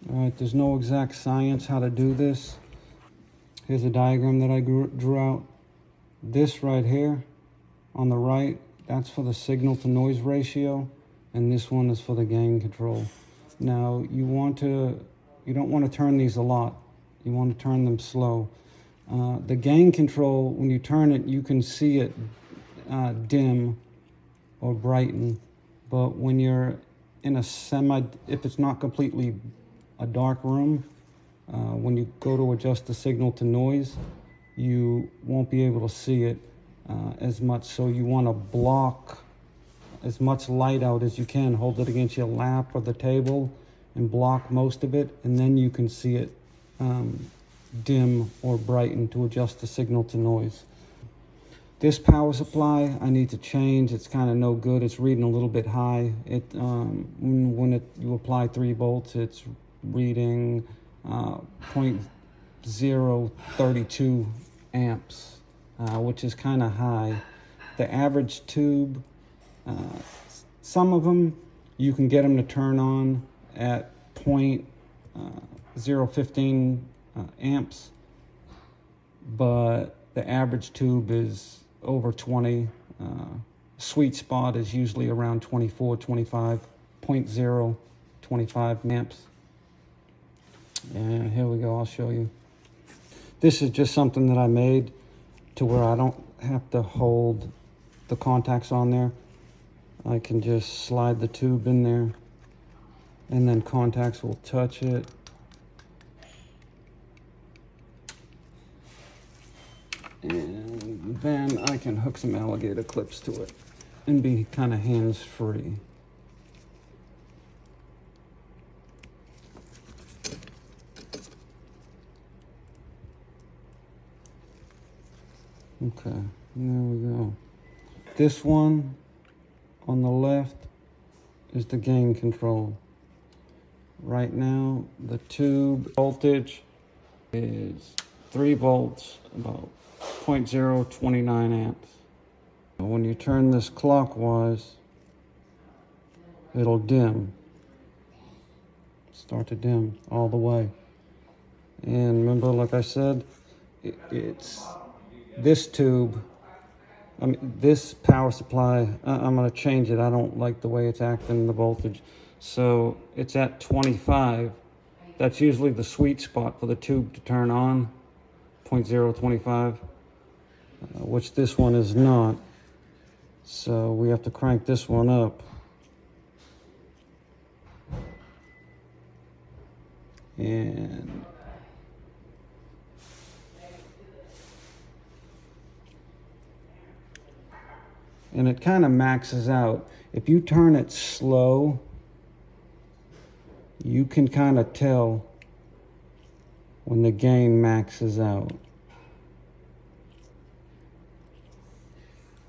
All right, there's no exact science how to do this. Here's a diagram that I drew out. This right here on the right, that's for the signal to noise ratio, and this one is for the gain control. Now you don't want to turn these a lot. You want to turn them slow. The gain control, when you turn it, you can see it dim or brighten, but when you're in a if it's not completely a dark room, when you go to adjust the signal to noise, you won't be able to see it as much. So you want to block as much light out as you can. Hold it against your lap or the table and block most of it, and then you can see it dim or brighten to adjust the signal to noise. This power supply I need to change. It's kind of no good. It's reading a little bit high. You apply 3 volts, it's reading 0.032 amps, which is kind of high. The average tube, some of them you can get them to turn on at 0.015 amps, but the average tube is over 20. Sweet spot is usually around 24, 25, 0.025 amps. And here we go, I'll show you. This is just something that I made to where I don't have to hold the contacts on there. I can just slide the tube in there, and then contacts will touch it. And then I can hook some alligator clips to it and be kind of hands-free. Okay, there we go. This one on the left is the gain control. Right now, the tube voltage is 3 volts, about 0.029 amps. When you turn this clockwise, it'll dim. Start to dim all the way. And remember, like I said, it's this tube, this power supply, I'm going to change it. I don't like the way it's acting, the voltage. So it's at 25. That's usually the sweet spot for the tube to turn on, 0.025, which this one is not. So we have to crank this one up. And it kind of maxes out. If you turn it slow, you can kind of tell when the gain maxes out.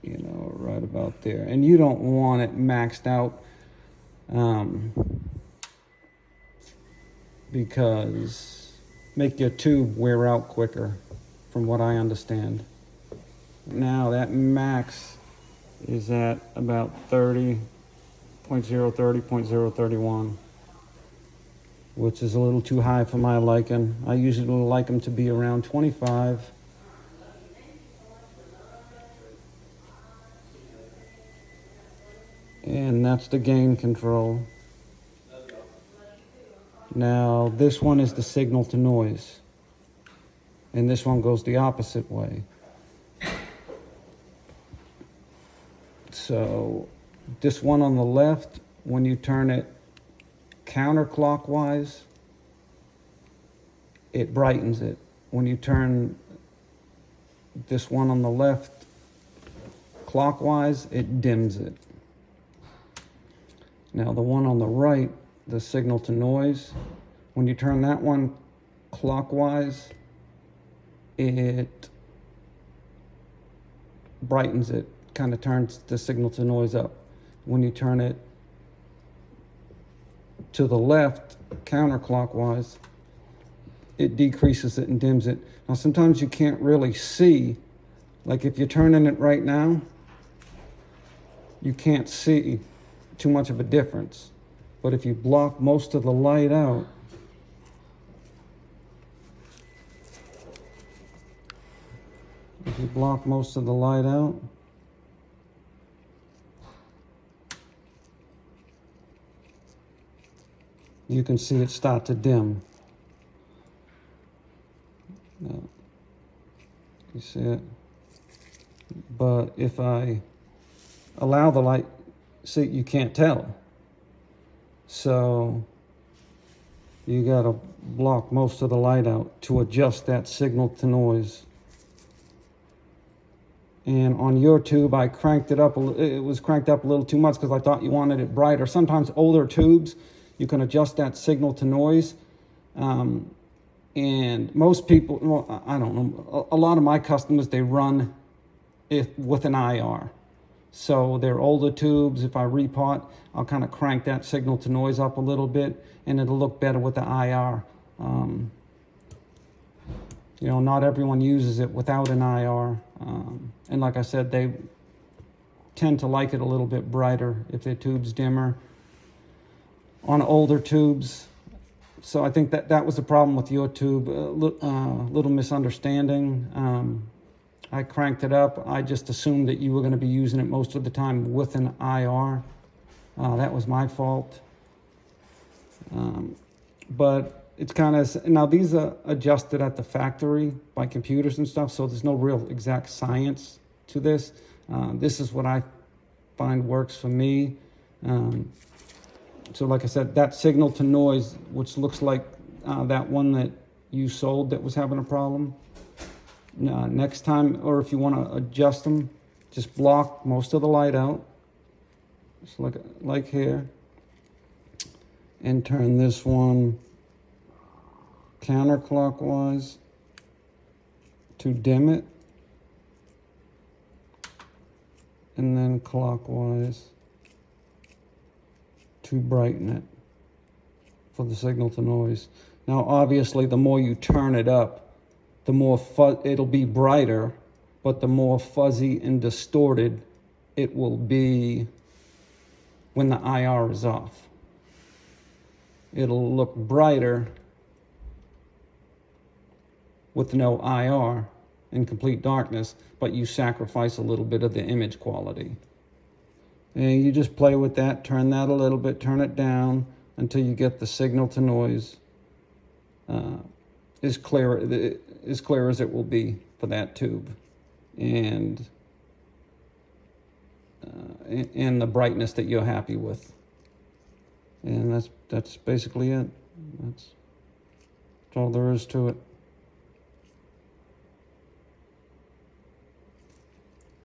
You know, right about there. And you don't want it maxed out because make your tube wear out quicker, from what I understand. Now that max is at about 0.030, 0.031, which is a little too high for my liking. I usually like them to be around 25. And that's the gain control. Now this one is the signal to noise, and this one goes the opposite way. So this one on the left, when you turn it counterclockwise, it brightens it. When you turn this one on the left clockwise, it dims it. Now the one on the right, the signal to noise, when you turn that one clockwise, it brightens it, kind of turns the signal to noise up. When you turn it to the left, counterclockwise, it decreases it and dims it. Now sometimes you can't really see, like if you're turning it right now, you can't see too much of a difference. But if you block most of the light out, If you block most of the light out, you can see it start to dim. You see it? But if I allow the light, see, you can't tell. So you gotta block most of the light out to adjust that signal to noise. And on your tube, I cranked it up, it was cranked up a little too much because I thought you wanted it brighter. Sometimes older tubes, you can adjust that signal to noise. And most people, well, I don't know, a lot of my customers, they run it with an IR. So they're older tubes. If I repot, I'll kind of crank that signal to noise up a little bit, and it'll look better with the IR. You know, not everyone uses it without an IR. And like I said, they tend to like it a little bit brighter if their tube's dimmer on older tubes. So I think that was the problem with your tube, little misunderstanding. I cranked it up. I just assumed that you were going to be using it most of the time with an IR. That was my fault. But it's kind of, now these are adjusted at the factory by computers and stuff, so there's no real exact science to this. This is what I find works for me. So like I said, that signal to noise, which looks like that one that you sold that was having a problem. Next time, or if you want to adjust them, just block most of the light out, just like here, and turn this one counterclockwise to dim it, and then clockwise to brighten it for the signal to noise. Now obviously the more you turn it up, the more it'll be brighter, but the more fuzzy and distorted it will be when the IR is off. It'll look brighter with no IR in complete darkness, but you sacrifice a little bit of the image quality. And you just play with that, turn that a little bit, turn it down until you get the signal to noise as clear as it will be for that tube, and the brightness that you're happy with. And that's basically it. That's all there is to it.